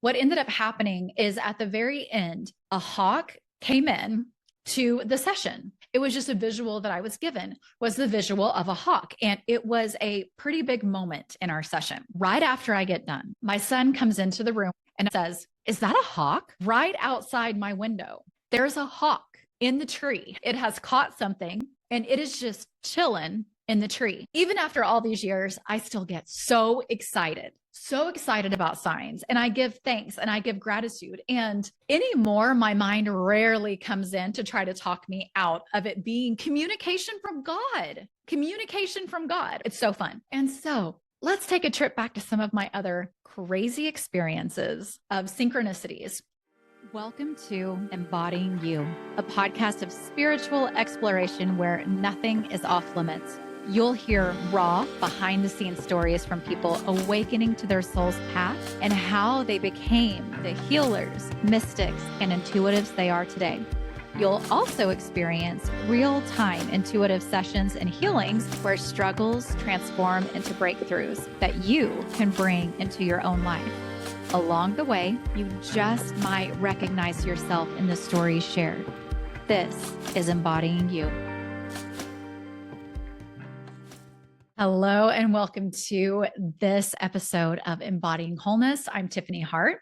what ended up happening is at the very end, a hawk came in to the session. It was just a visual that I was given, was the visual of a hawk. And it was a pretty big moment in our session. Right after I get done, my son comes into the room and says, "Is that a hawk?" Right outside my window, there's a hawk in the tree. It has caught something and it is just chilling in the tree. Even after all these years, I still get so excited about signs, and I give thanks and I give gratitude. And anymore, my mind rarely comes in to try to talk me out of it being communication from God. It's so fun. And so let's take a trip back to some of my other crazy experiences of synchronicities. Welcome to Embodying You, a podcast of spiritual exploration where nothing is off limits. You'll hear raw, behind-the-scenes stories from people awakening to their soul's path and how they became the healers, mystics, and intuitives they are today. You'll also experience real-time intuitive sessions and healings where struggles transform into breakthroughs that you can bring into your own life. Along the way, you just might recognize yourself in the stories shared. This is Embodying You. Hello, and welcome to this episode of Embodying Wholeness. I'm Tiffany Hart,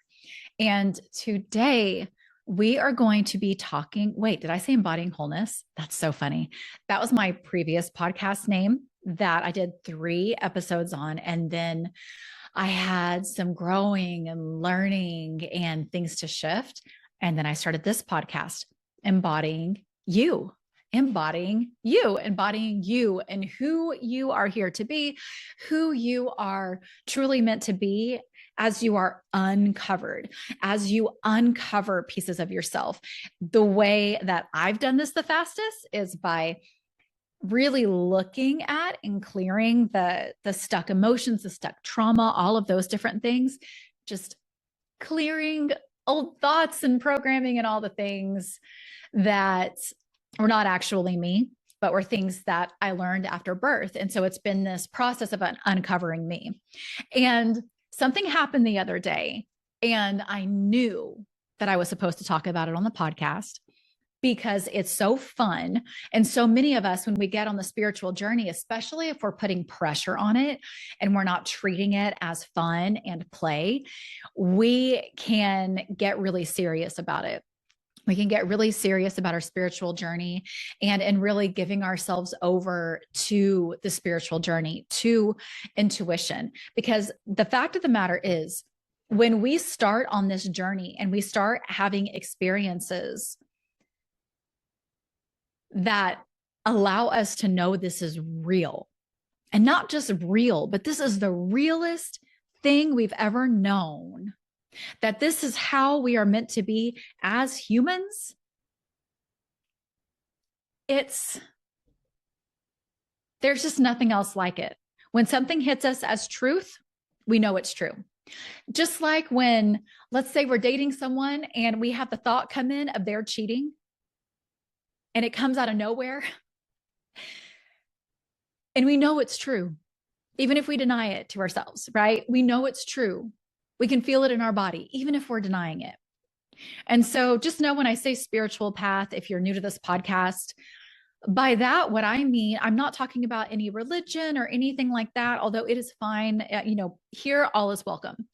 and today we are going to be talking. Wait, did I say Embodying Wholeness? That's so funny. That was my previous podcast name that I did 3 episodes on, and then I had some growing and learning and things to shift. And then I started this podcast, Embodying You. Embodying you and who you are here to be, who you are truly meant to be as you are uncovered, as you uncover pieces of yourself. The way that I've done this the fastest is by really looking at and clearing the stuck emotions, the stuck trauma, all of those different things, just clearing old thoughts and programming and all the things that were not actually me, but were things that I learned after birth. And so it's been this process of uncovering me. And something happened the other day, and I knew that I was supposed to talk about it on the podcast because it's so fun. And so many of us, when we get on the spiritual journey, especially if we're putting pressure on it and we're not treating it as fun and play, we can get really serious about it. We can get really serious about our spiritual journey and really giving ourselves over to the spiritual journey, to intuition. Because the fact of the matter is, when we start on this journey and we start having experiences that allow us to know this is real, and not just real, but this is the realest thing we've ever known, that this is how we are meant to be as humans, there's just nothing else like it. When something hits us as truth, we know it's true. Just like when, let's say we're dating someone and we have the thought come in of they're cheating, and it comes out of nowhere, and we know it's true, even if we deny it to ourselves, right? We know it's true. We can feel it in our body, even if we're denying it. And so just know, when I say spiritual path, if you're new to this podcast, by that, what I mean, I'm not talking about any religion or anything like that, although it is fine. Here, all is welcome.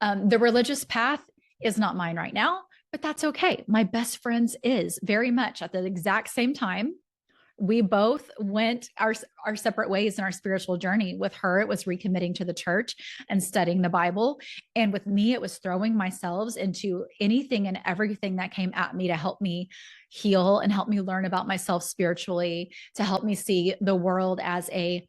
The religious path is not mine right now, but that's okay. My best friend's is very much at the exact same time. We both went our separate ways in our spiritual journey. With her, it was recommitting to the church and studying the Bible. And with me, it was throwing myself into anything and everything that came at me to help me heal and help me learn about myself spiritually, to help me see the world as a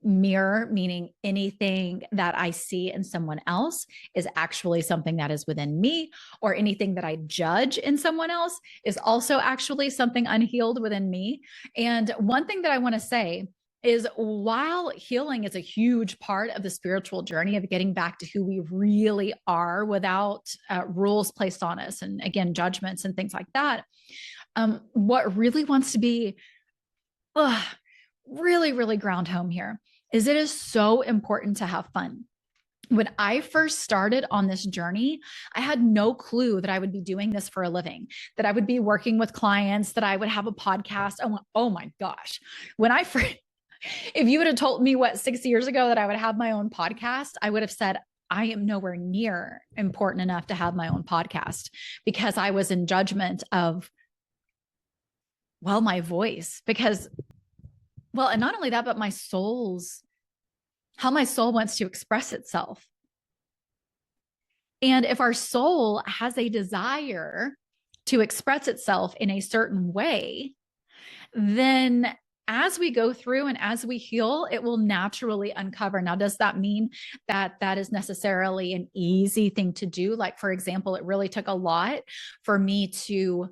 mirror, meaning anything that I see in someone else is actually something that is within me, or anything that I judge in someone else is also actually something unhealed within me. And one thing that I want to say is, while healing is a huge part of the spiritual journey of getting back to who we really are without rules placed on us, and again, judgments and things like that, what really wants to be really, really ground home here is it is so important to have fun. When I first started on this journey, I had no clue that I would be doing this for a living, that I would be working with clients, that I would have a podcast. Oh my gosh. When I first, if you would have told me 6 years ago that I would have my own podcast, I would have said, I am nowhere near important enough to have my own podcast, because I was in judgment of, well, my voice, because, well, and not only that, but how my soul wants to express itself. And if our soul has a desire to express itself in a certain way, then as we go through and as we heal, it will naturally uncover. Now, does that mean that that is necessarily an easy thing to do? Like, for example, it really took a lot for me to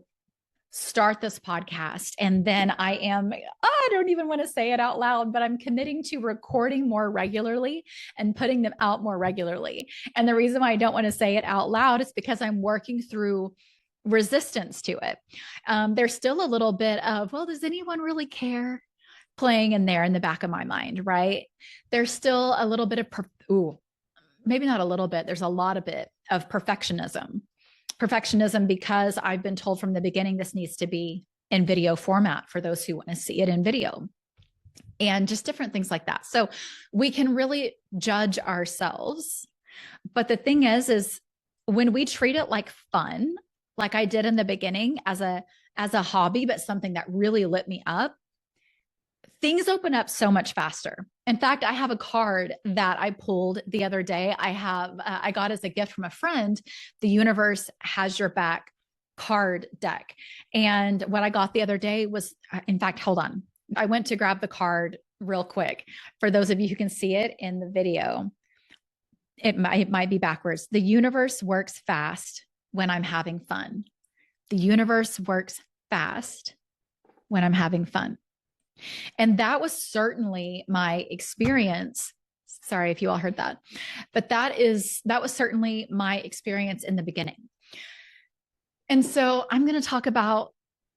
start this podcast. And then I don't even want to say it out loud, but I'm committing to recording more regularly and putting them out more regularly. And the reason why I don't want to say it out loud is because I'm working through resistance to it. There's still a little bit of, well, does anyone really care, playing in there in the back of my mind, right? There's still a little bit of, maybe not a little bit, there's a lot of it of perfectionism. Perfectionism, because I've been told from the beginning this needs to be in video format for those who want to see it in video, and just different things like that. So we can really judge ourselves. But the thing is when we treat it like fun, like I did in the beginning as a hobby, but something that really lit me up, things open up so much faster. In fact, I have a card that I pulled the other day. I got as a gift from a friend, the Universe Has Your Back card deck. And what I got the other day was, in fact, hold on. I went to grab the card real quick. For those of you who can see it in the video, it might be backwards. The universe works fast when I'm having fun. The universe works fast when I'm having fun. And that was certainly my experience. Sorry if you all heard that, but that was certainly my experience in the beginning. And so I'm going to talk about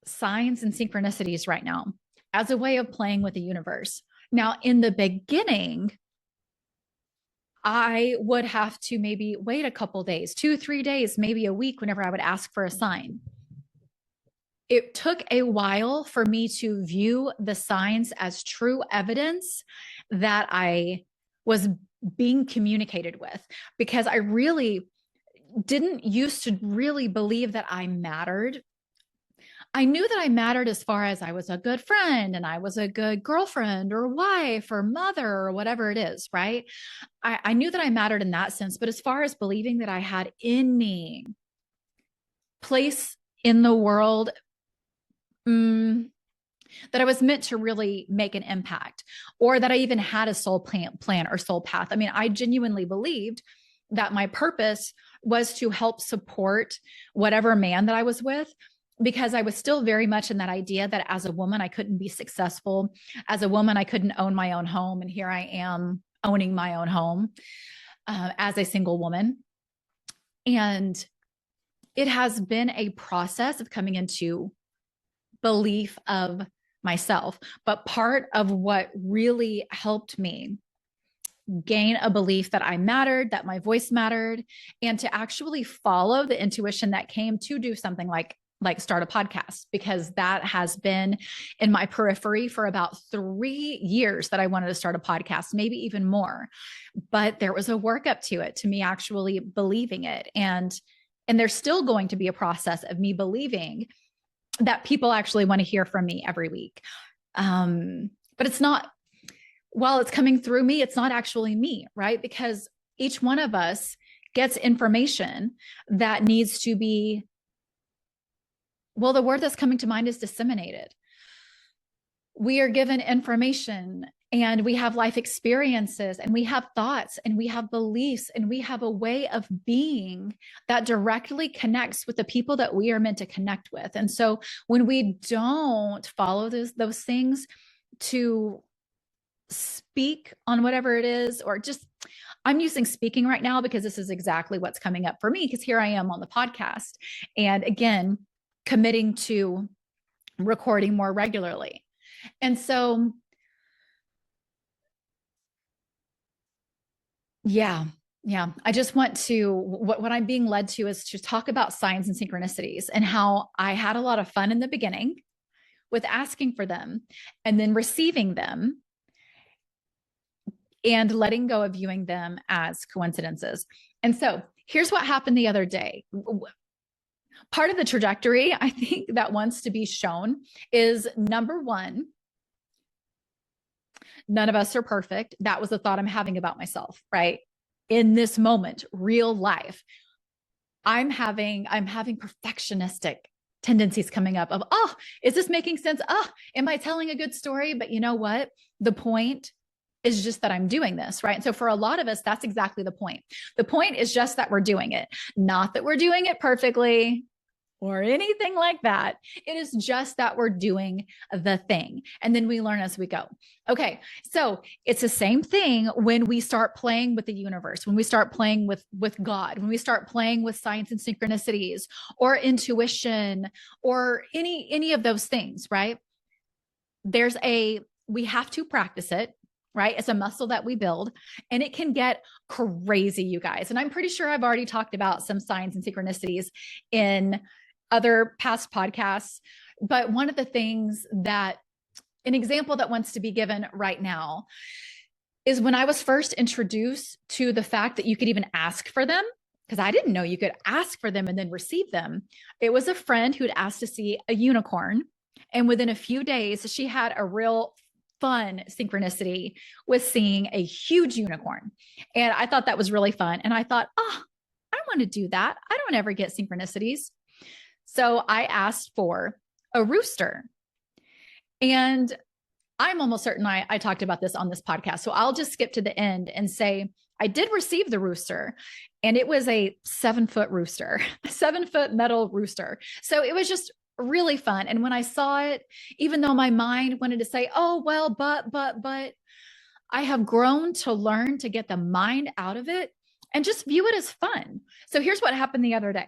signs and synchronicities right now as a way of playing with the universe. Now, in the beginning, I would have to maybe wait a couple days, 2-3 days, maybe a week, whenever I would ask for a sign. It took a while for me to view the signs as true evidence that I was being communicated with, because I really didn't used to really believe that I mattered. I knew that I mattered as far as I was a good friend and I was a good girlfriend or wife or mother or whatever it is, right? I knew that I mattered in that sense, but as far as believing that I had in me place in the world, that I was meant to really make an impact, or that I even had a soul plan or soul path. I mean, I genuinely believed that my purpose was to help support whatever man that I was with, because I was still very much in that idea that as a woman, I couldn't be successful. As a woman, I couldn't own my own home. And here I am owning my own home as a single woman. And it has been a process of coming into belief of myself. But part of what really helped me gain a belief that I mattered, that my voice mattered, and to actually follow the intuition that came to do something like start a podcast, because that has been in my periphery for about 3 years that I wanted to start a podcast, maybe even more. But there was a workup to it, to me actually believing it. And there's still going to be a process of me believing that people actually want to hear from me every week. But it's not, while it's coming through me, it's not actually me, right? Because each one of us gets information that needs to be, well, the word that's coming to mind is disseminated. We are given information, and we have life experiences, and we have thoughts, and we have beliefs, and we have a way of being that directly connects with the people that we are meant to connect with. And so when we don't follow those things to speak on whatever it is, or just, I'm using speaking right now because this is exactly what's coming up for me, because here I am on the podcast. And again, committing to recording more regularly. And so, yeah, Yeah, I just want to, what I'm being led to is to talk about signs and synchronicities and how I had a lot of fun in the beginning with asking for them and then receiving them and letting go of viewing them as coincidences. And so here's what happened the other day. Part of the trajectory, I think, that wants to be shown is number one, none of us are perfect. That was the thought I'm having about myself, right? In this moment, real life, I'm having perfectionistic tendencies coming up of, oh, is this making sense? Oh, am I telling a good story? But you know what? The point is just that I'm doing this, right? So for a lot of us, that's exactly the point. The point is just that we're doing it, not that we're doing it perfectly or anything like that. It is just that we're doing the thing. And then we learn as we go. Okay. So it's the same thing when we start playing with the universe, when we start playing with God, when we start playing with science and synchronicities or intuition or any of those things, right? We have to practice it, right? It's a muscle that we build and it can get crazy, you guys. And I'm pretty sure I've already talked about some signs and synchronicities in other past podcasts. But one of the things that, an example that wants to be given right now is when I was first introduced to the fact that you could even ask for them, because I didn't know you could ask for them and then receive them. It was a friend who'd asked to see a unicorn. And within a few days, she had a real fun synchronicity with seeing a huge unicorn. And I thought that was really fun. And I thought, oh, I want to do that. I don't ever get synchronicities. So I asked for a rooster. And I'm almost certain I talked about this on this podcast. So I'll just skip to the end and say, I did receive the rooster, and it was a 7-foot rooster, a 7-foot metal rooster. So it was just really fun. And when I saw it, even though my mind wanted to say, oh, well, but, I have grown to learn to get the mind out of it and just view it as fun. So here's what happened the other day.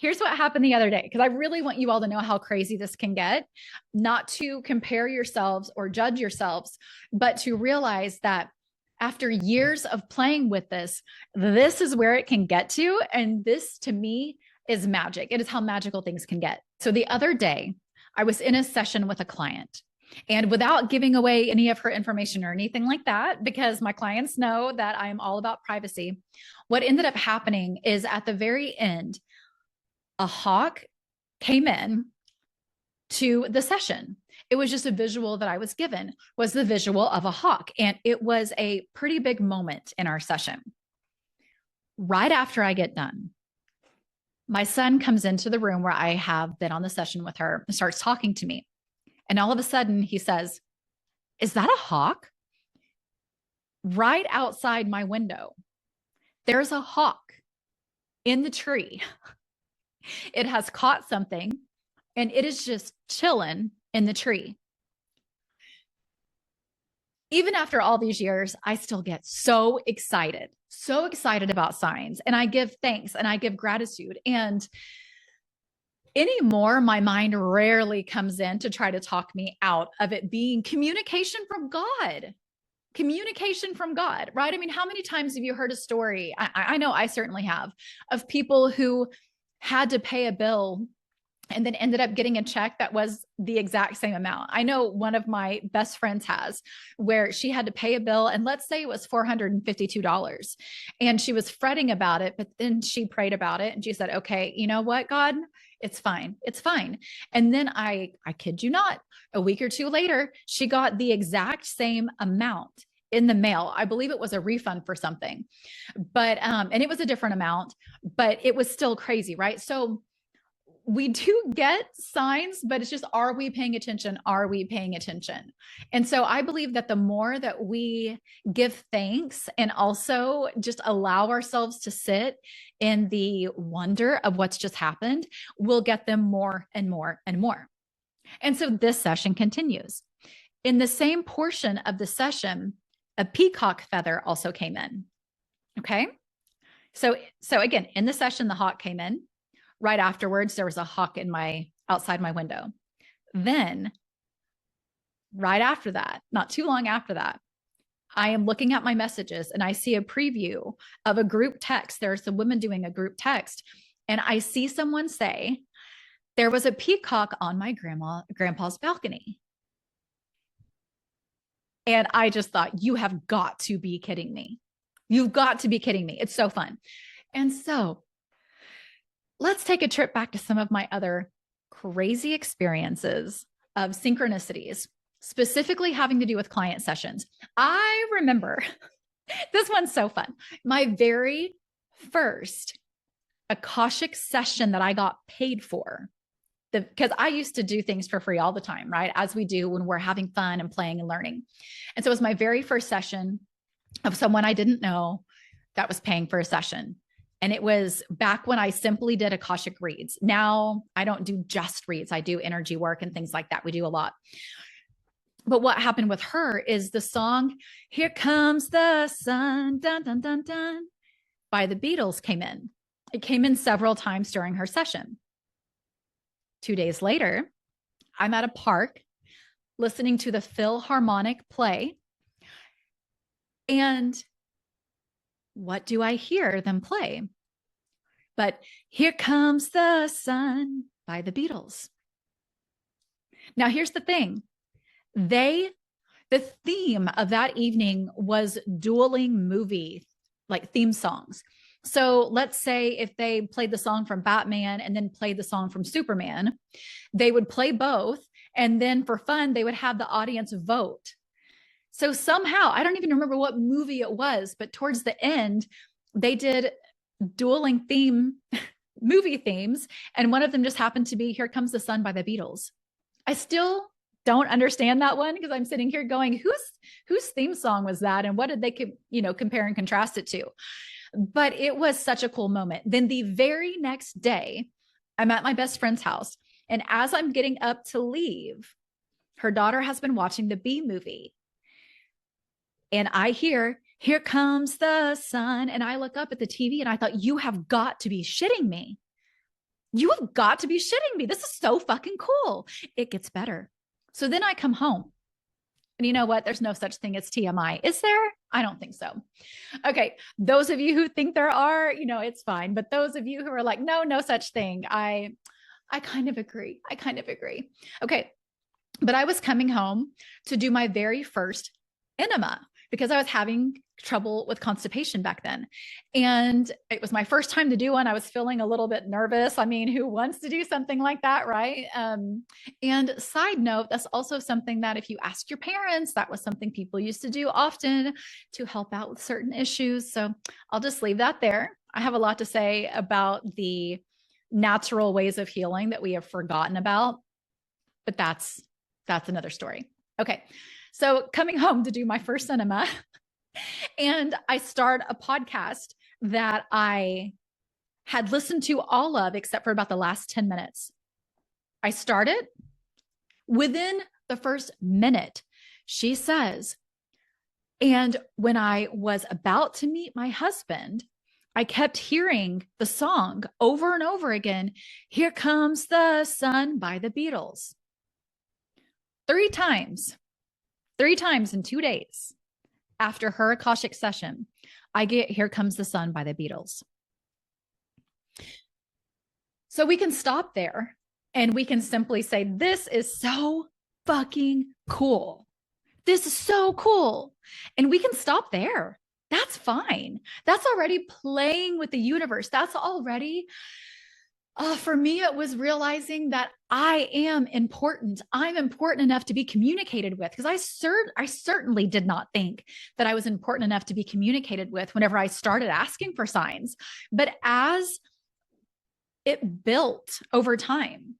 Because I really want you all to know how crazy this can get, not to compare yourselves or judge yourselves, but to realize that after years of playing with this is where it can get to. And this to me is magic. It is how magical things can get. So the other day, I was in a session with a client. And without giving away any of her information or anything like that, because my clients know that I am all about privacy, what ended up happening is at the very end, a hawk came in to the session. It was just a visual that I was given, was the visual of a hawk. And it was a pretty big moment in our session. Right after I get done, my son comes into the room where I have been on the session with her and starts talking to me. And all of a sudden he says, is that a hawk? Right outside my window, there's a hawk in the tree. It has caught something and it is just chilling in the tree. Even after all these years, I still get so excited about signs, and I give thanks and I give gratitude. And anymore, my mind rarely comes in to try to talk me out of it being communication from God. Communication from God, right? I mean, how many times have you heard a story? I know I certainly have, of people who had to pay a bill and then ended up getting a check that was the exact same amount. I know one of my best friends has, where she had to pay a bill, and let's say it was $452. And she was fretting about it, but then she prayed about it and she said, okay, you know what, God, it's fine. It's fine. And then I kid you not, a week or two later, she got the exact same amount in the mail. I believe it was a refund for something, but, and it was a different amount, but it was still crazy, right? So we do get signs, but it's just, are we paying attention? Are we paying attention? And so I believe that the more that we give thanks and also just allow ourselves to sit in the wonder of what's just happened, we'll get them more and more and more. And so this session continues. In the same portion of the session, a peacock feather also came in. Okay. So again, in the session, the hawk came in. Right afterwards, there was a hawk outside my window. Then right after that, not too long after that, I am looking at my messages and I see a preview of a group text. There's some women doing a group text, and I see someone say, there was a peacock on my grandpa's balcony. And I just thought, you have got to be kidding me. You've got to be kidding me. It's so fun. And so let's take a trip back to some of my other crazy experiences of synchronicities, specifically having to do with client sessions. I remember this one's so fun. My very first Akashic session that I got paid for, because I used to do things for free all the time, right? As we do when we're having fun and playing and learning. And so it was my very first session of someone I didn't know that was paying for a session. And it was back when I simply did Akashic reads. Now I don't do just reads. I do energy work and things like that. We do a lot. But what happened with her is the song, Here Comes the Sun, dun, dun, dun, dun, by the Beatles came in. It came in several times during her session. 2 days later, I'm at a park listening to the Philharmonic play. And what do I hear them play? But Here Comes the Sun by the Beatles. Now, here's the thing. The theme of that evening was dueling movie, like theme songs. So let's say if they played the song from Batman and then played the song from Superman, they would play both. And then for fun, they would have the audience vote. So somehow, I don't even remember what movie it was, but towards the end, they did dueling movie themes. And one of them just happened to be Here Comes the Sun by the Beatles. I still don't understand that one because I'm sitting here going, whose theme song was that? And what did they compare and contrast it to? But it was such a cool moment. Then the very next day, I'm at my best friend's house. And as I'm getting up to leave, her daughter has been watching the Bee movie. And I hear, Here Comes the Sun. And I look up at the TV and I thought, you have got to be shitting me. You have got to be shitting me. This is so fucking cool. It gets better. So then I come home. And you know what? There's no such thing as TMI. Is there? I don't think so. Okay. Those of you who think there are, it's fine. But those of you who are like, no such thing. I kind of agree. Okay. But I was coming home to do my very first enema because I was having trouble with constipation back then. And it was my first time to do one. I was feeling a little bit nervous. I mean, who wants to do something like that, right? And side note, that's also something that if you ask your parents, that was something people used to do often to help out with certain issues. So I'll just leave that there. I have a lot to say about the natural ways of healing that we have forgotten about, but that's another story. Okay. So coming home to do my first enema, and I start a podcast that I had listened to all of, except for about the last 10 minutes. I started. Within the first minute, she says, and when I was about to meet my husband, I kept hearing the song over and over again, Here Comes the Sun by the Beatles. 3 times in 2 days. After her Akashic session, I get Here Comes the Sun by the Beatles. So we can stop there and we can simply say, this is so fucking cool. This is so cool. And we can stop there. That's fine. That's already playing with the universe. That's already, for me, it was realizing that I am important. I'm important enough to be communicated with, because I certainly did not think that I was important enough to be communicated with whenever I started asking for signs. But as it built over time,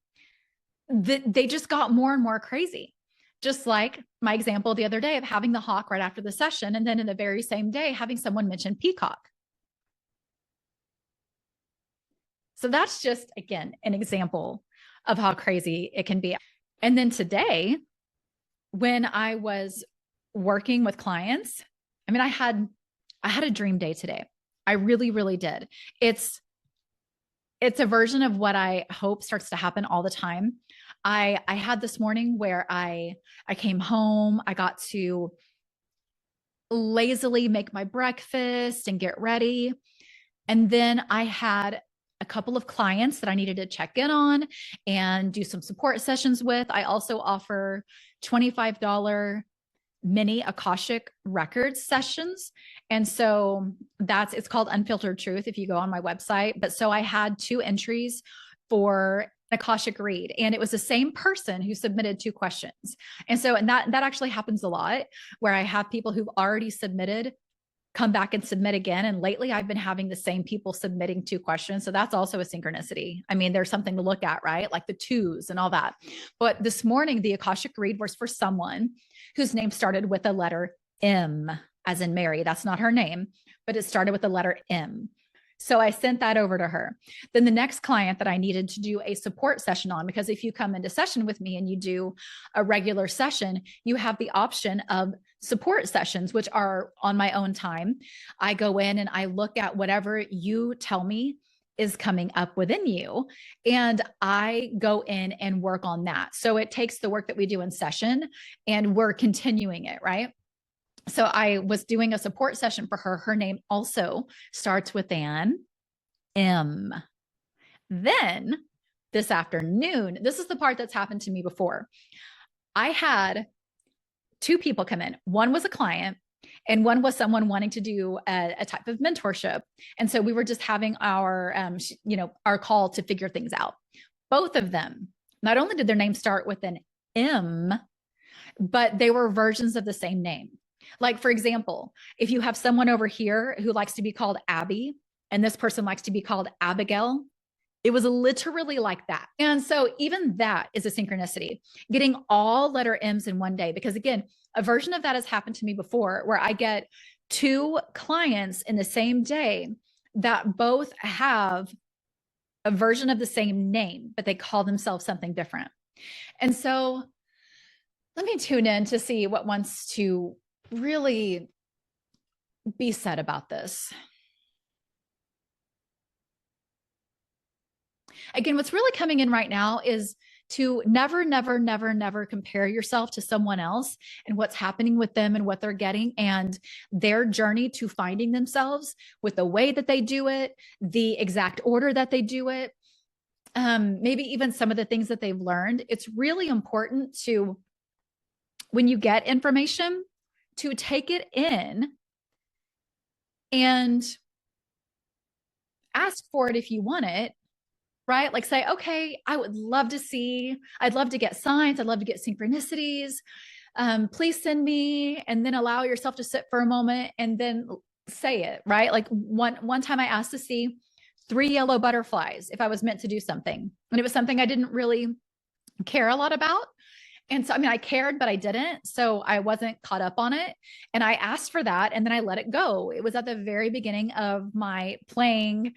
they just got more and more crazy. Just like my example the other day of having the hawk right after the session, and then in the very same day, having someone mention peacock. So that's just, again, an example of how crazy it can be. And then today, when I was working with clients, I mean, I had a dream day today. I really, really did. It's a version of what I hope starts to happen all the time. I had this morning where I came home, I got to lazily make my breakfast and get ready. And then I had a couple of clients that I needed to check in on and do some support sessions with. I also offer $25 mini Akashic records sessions. And so it's called Unfiltered Truth if you go on my website. But so I had 2 entries for an Akashic read, and it was the same person who submitted 2 questions. And that actually happens a lot, where I have people who've already submitted come back and submit again. And lately I've been having the same people submitting 2 questions. So that's also a synchronicity. I mean, there's something to look at, right? Like the 2s and all that. But this morning, the Akashic read was for someone whose name started with the letter M, as in Mary. That's not her name, but it started with the letter M. So I sent that over to her. Then the next client that I needed to do a support session on, because if you come into session with me and you do a regular session, you have the option of support sessions, which are on my own time. I go in and I look at whatever you tell me is coming up within you, and I go in and work on that. So it takes the work that we do in session and we're continuing it, right? So I was doing a support session for her. Her name also starts with an M. Then this afternoon, this is the part that's happened to me before. I had 2 people come in. One was a client and one was someone wanting to do a type of mentorship. And so we were just having our call to figure things out. Both of them, not only did their name start with an M, but they were versions of the same name. Like, for example, if you have someone over here who likes to be called Abby, and this person likes to be called Abigail, it was literally like that. And so even that is a synchronicity, getting all letter M's in one day. Because again, a version of that has happened to me before, where I get 2 clients in the same day that both have a version of the same name, but they call themselves something different. And so let me tune in to see what wants to really be said about this. Again, what's really coming in right now is to never, never, never, never compare yourself to someone else and what's happening with them and what they're getting and their journey to finding themselves with the way that they do it, the exact order that they do it, maybe even some of the things that they've learned. It's really important to, when you get information, to take it in and ask for it if you want it, right? Like say, okay, I'd love to get signs. I'd love to get synchronicities. Please send me, and then allow yourself to sit for a moment and then say it, right? Like one time I asked to see 3 yellow butterflies if I was meant to do something. And it was something I didn't really care a lot about. And so, I mean, I cared, but I didn't. So I wasn't caught up on it. And I asked for that and then I let it go. It was at the very beginning of my playing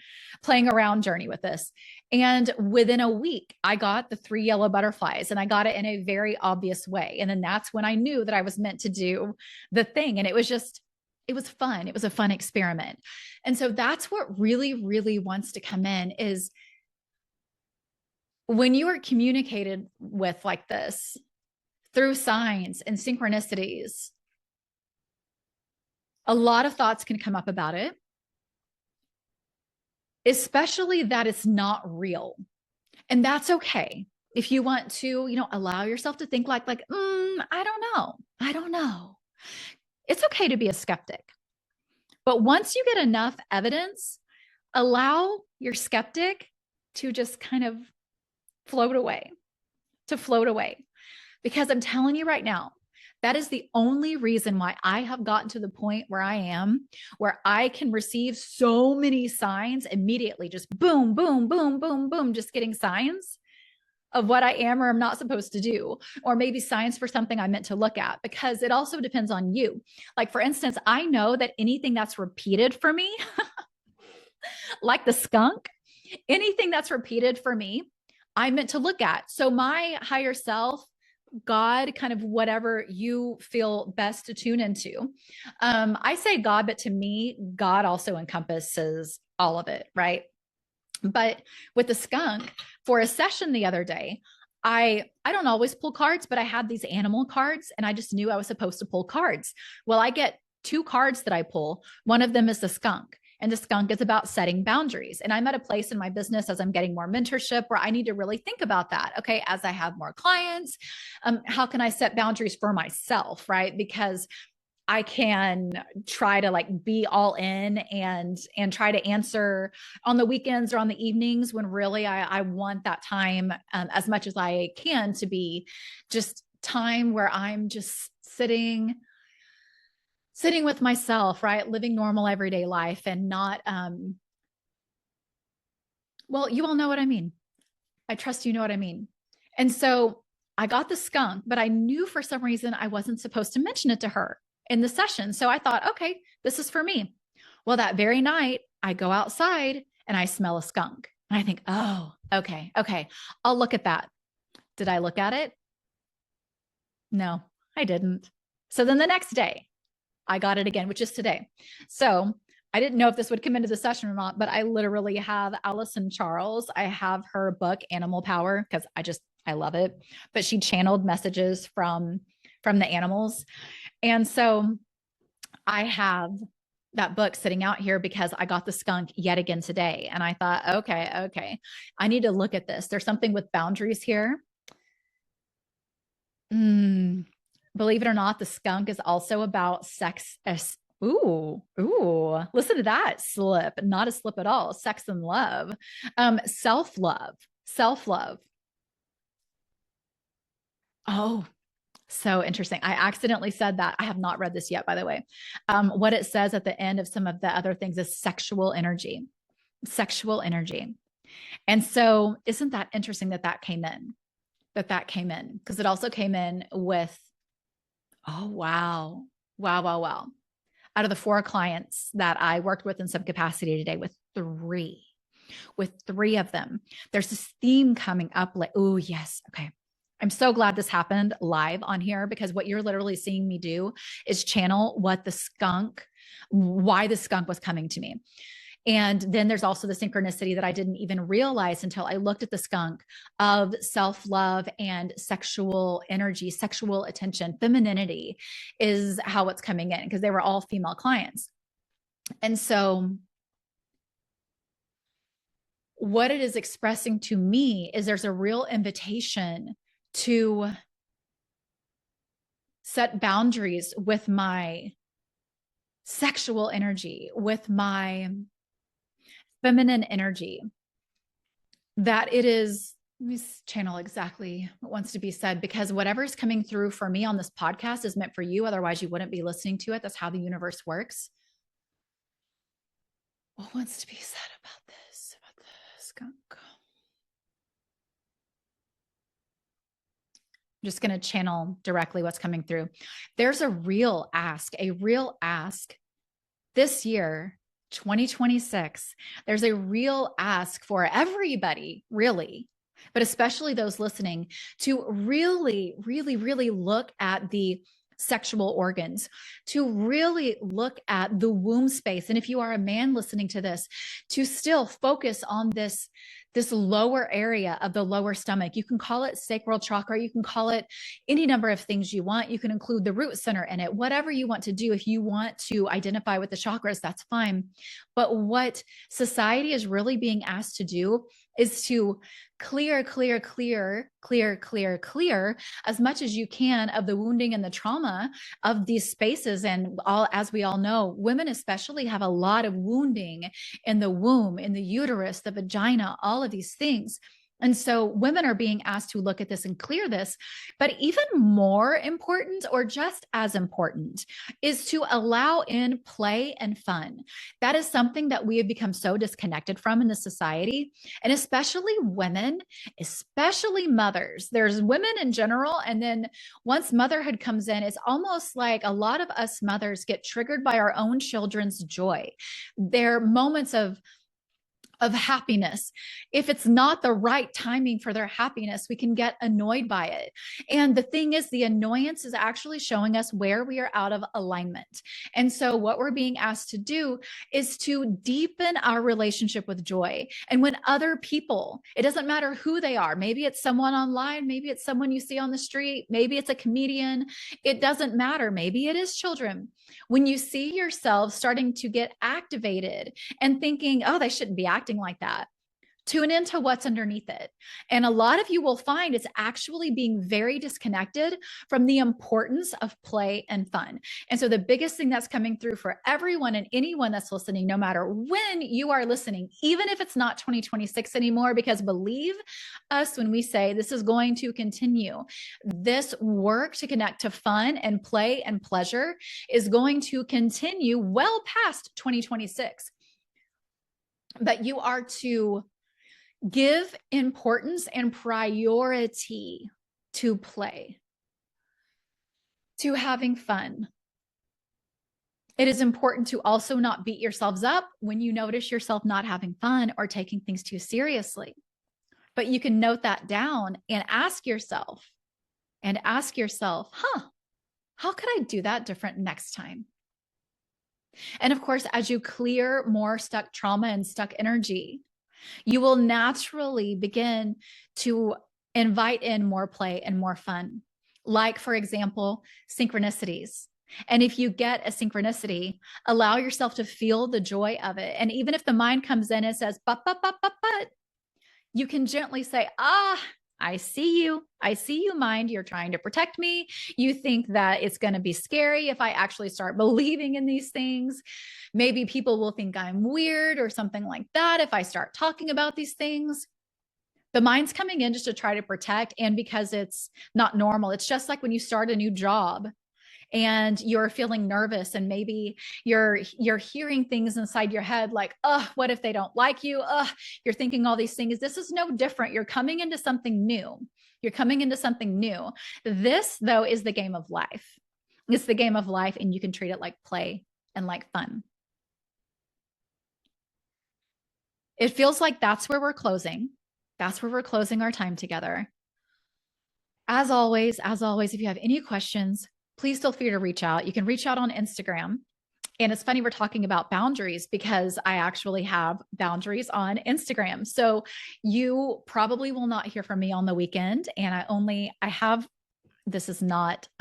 around journey with this. And within a week, I got the 3 yellow butterflies and I got it in a very obvious way. And then that's when I knew that I was meant to do the thing. And it was fun. It was a fun experiment. And so that's what really, really wants to come in is when you are communicated with like this, through signs and synchronicities, a lot of thoughts can come up about it, especially that it's not real. And that's okay. If you want to, allow yourself to think like, I don't know. It's okay to be a skeptic. But once you get enough evidence, allow your skeptic to just kind of float away. Because I'm telling you right now, that is the only reason why I have gotten to the point where I am, where I can receive so many signs immediately, just boom, boom, boom, boom, boom, just getting signs of what I am or am not supposed to do, or maybe signs for something I'm meant to look at, because it also depends on you. Like, for instance, I know that anything that's repeated for me, like the skunk, anything that's repeated for me, I'm meant to look at. So my higher self, God, kind of whatever you feel best to tune into. I say God, but to me, God also encompasses all of it, right? But with the skunk, for a session the other day, I don't always pull cards, but I had these animal cards and I just knew I was supposed to pull cards. Well, I get two cards that I pull. One of them is the skunk. And the skunk is about setting boundaries. And I'm at a place in my business as I'm getting more mentorship where I need to really think about that. Okay, as I have more clients, how can I set boundaries for myself, right? Because I can try to like be all in and try to answer on the weekends or on the evenings when really I want that time as much as I can to be just time where I'm just sitting with myself, right? Living normal everyday life and not, well, you all know what I mean. I trust you know what I mean. And so I got the skunk, but I knew for some reason I wasn't supposed to mention it to her in the session. So I thought, okay, this is for me. Well, that very night, I go outside and I smell a skunk. And I think, oh, okay, I'll look at that. Did I look at it? No, I didn't. So then the next day, I got it again, which is today. So I didn't know if this would come into the session or not, but I literally have Allison Charles. I have her book, Animal Power, because I love it. But she channeled messages from the animals. And so I have that book sitting out here because I got the skunk yet again today. And I thought, okay, I need to look at this. There's something with boundaries here. Believe it or not, the skunk is also about sex. Ooh, listen to that slip, not a slip at all. Sex and love, self-love. Oh, so interesting. I accidentally said that. I have not read this yet, by the way. What it says at the end of some of the other things is sexual energy. And so isn't that interesting that came in? Because it also came in with, oh, wow. Out of the 4 clients that I worked with in some capacity today, with three of them, there's this theme coming up like, oh, yes. Okay. I'm so glad this happened live on here, because what you're literally seeing me do is channel why the skunk was coming to me. And then there's also the synchronicity that I didn't even realize until I looked at the skunk of self-love and sexual energy, sexual attention, femininity is how it's coming in, because they were all female clients. And so what it is expressing to me is there's a real invitation to set boundaries with my sexual energy, with my feminine energy, that it is, let me channel exactly what wants to be said, because whatever's coming through for me on this podcast is meant for you. Otherwise, you wouldn't be listening to it. That's how the universe works. What wants to be said about the skunk? I'm just going to channel directly what's coming through. There's a real ask this year, 2026. There's a real ask for everybody, really, but especially those listening, to really, really, really look at the sexual organs, to really look at the womb space. And if you are a man listening to this, to still focus on this lower area of the lower stomach. You can call it sacral chakra. You can call it any number of things you want. You can include the root center in it, whatever you want to do. If you want to identify with the chakras, that's fine. But what society is really being asked to do is to clear as much as you can of the wounding and the trauma of these spaces. And as we all know, women especially have a lot of wounding in the womb, in the uterus, the vagina, all of these things. And so women are being asked to look at this and clear this. But even more important, or just as important, is to allow in play and fun. That is something that we have become so disconnected from in this society, and especially women, especially mothers. There's women in general. And then once motherhood comes in, it's almost like a lot of us mothers get triggered by our own children's joy. They're moments of of happiness. If it's not the right timing for their happiness, we can get annoyed by it. And the thing is, the annoyance is actually showing us where we are out of alignment. And so, what we're being asked to do is to deepen our relationship with joy. And when other people, it doesn't matter who they are, maybe it's someone online, maybe it's someone you see on the street, maybe it's a comedian, it doesn't matter. Maybe it is children. When you see yourself starting to get activated and thinking, oh, they shouldn't be acting like that, tune into what's underneath it. And a lot of you will find it's actually being very disconnected from the importance of play and fun. And so the biggest thing that's coming through for everyone and anyone that's listening, no matter when you are listening, even if it's not 2026 anymore, because believe us when we say this is going to continue, this work to connect to fun and play and pleasure is going to continue well past 2026. But you are to give importance and priority to play, to having fun. It is important to also not beat yourselves up when you notice yourself not having fun or taking things too seriously. But you can note that down and ask yourself, how could I do that different next time? And of course, as you clear more stuck trauma and stuck energy, you will naturally begin to invite in more play and more fun. Like, for example, synchronicities. And if you get a synchronicity, allow yourself to feel the joy of it. And even if the mind comes in and says, but, you can gently say, I see you. I see you, mind. You're trying to protect me. You think that it's going to be scary if I actually start believing in these things. Maybe people will think I'm weird or something like that if I start talking about these things. The mind's coming in just to try to protect, and because it's not normal. It's just like when you start a new job and you're feeling nervous, and maybe you're hearing things inside your head like, what if they don't like you? You're thinking all these things. This is no different. You're coming into something new. This, though, is the game of life. It's the game of life, and you can treat it like play and like fun. It feels like that's where we're closing. That's where we're closing our time together. As always, if you have any questions, please feel free to reach out. You can reach out on Instagram. And it's funny we're talking about boundaries because I actually have boundaries on Instagram. So you probably will not hear from me on the weekend. And I'm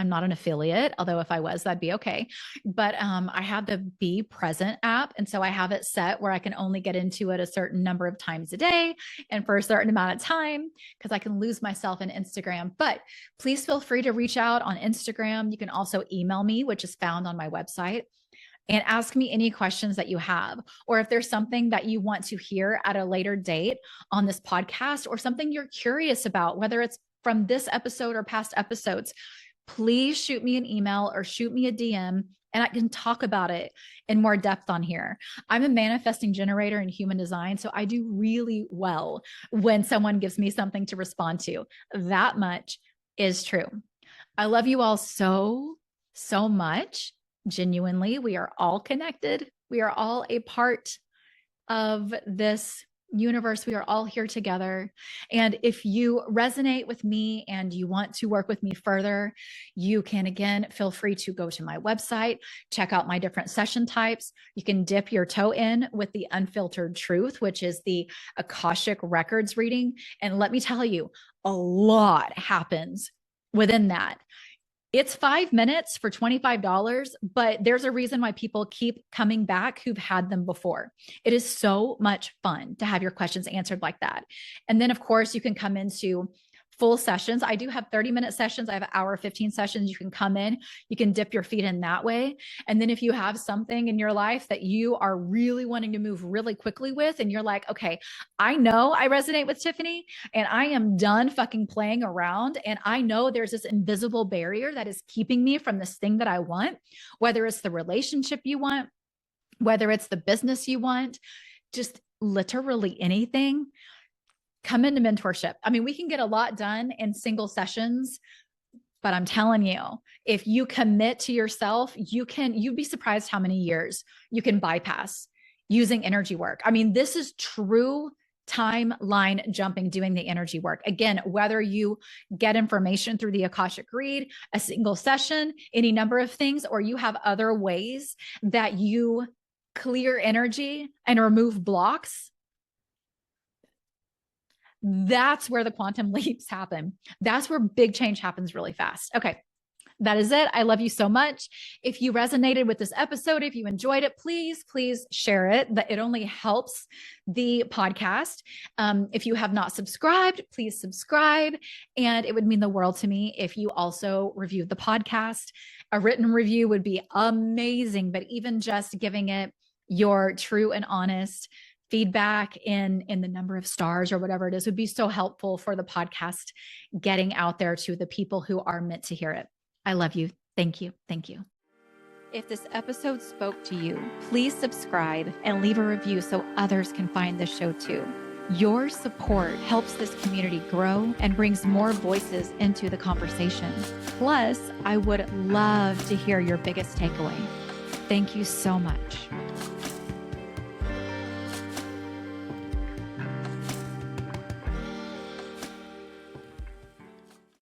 not an affiliate, although if I was, that'd be okay. But I have the Be Present app. And so I have it set where I can only get into it a certain number of times a day and for a certain amount of time, because I can lose myself in Instagram. But please feel free to reach out on Instagram. You can also email me, which is found on my website, and ask me any questions that you have. Or if there's something that you want to hear at a later date on this podcast, or something you're curious about, whether it's from this episode or past episodes, please shoot me an email or shoot me a DM, and I can talk about it in more depth on here. I'm a manifesting generator in human design, so I do really well when someone gives me something to respond to. That much is true. I love you all so, so much. Genuinely, we are all connected. We are all a part of this universe. We are all here together. And if you resonate with me and you want to work with me further, you can, again, feel free to go to my website, check out my different session types. You can dip your toe in with the Unfiltered Truth, which is the Akashic Records reading. And let me tell you, a lot happens within that. It's 5 minutes for $25, but there's a reason why people keep coming back who've had them before. It is so much fun to have your questions answered like that. And then, of course, you can come into full sessions. I do have 30-minute sessions. I have an hour, 15 sessions. You can come in, you can dip your feet in that way. And then if you have something in your life that you are really wanting to move really quickly with, and you're like, okay, I know I resonate with Tiffany and I am done fucking playing around. And I know there's this invisible barrier that is keeping me from this thing that I want, whether it's the relationship you want, whether it's the business you want, just literally anything. Come into mentorship. I mean, we can get a lot done in single sessions, but I'm telling you, if you commit to yourself, you'd be surprised how many years you can bypass using energy work. I mean, this is true timeline jumping, doing the energy work. Again, whether you get information through the Akashic read, a single session, any number of things, or you have other ways that you clear energy and remove blocks, that's where the quantum leaps happen. That's where big change happens really fast. Okay. That is it. I love you so much. If you resonated with this episode, if you enjoyed it, please share it. It only helps the podcast. If you have not subscribed, please subscribe. And it would mean the world to me if you also reviewed the podcast. A written review would be amazing, but even just giving it your true and honest feedback in the number of stars or whatever it is would be so helpful for the podcast getting out there to the people who are meant to hear it. I love you. Thank you. Thank you. If this episode spoke to you, please subscribe and leave a review so others can find this show too. Your support helps this community grow and brings more voices into the conversation. Plus, I would love to hear your biggest takeaway. Thank you so much.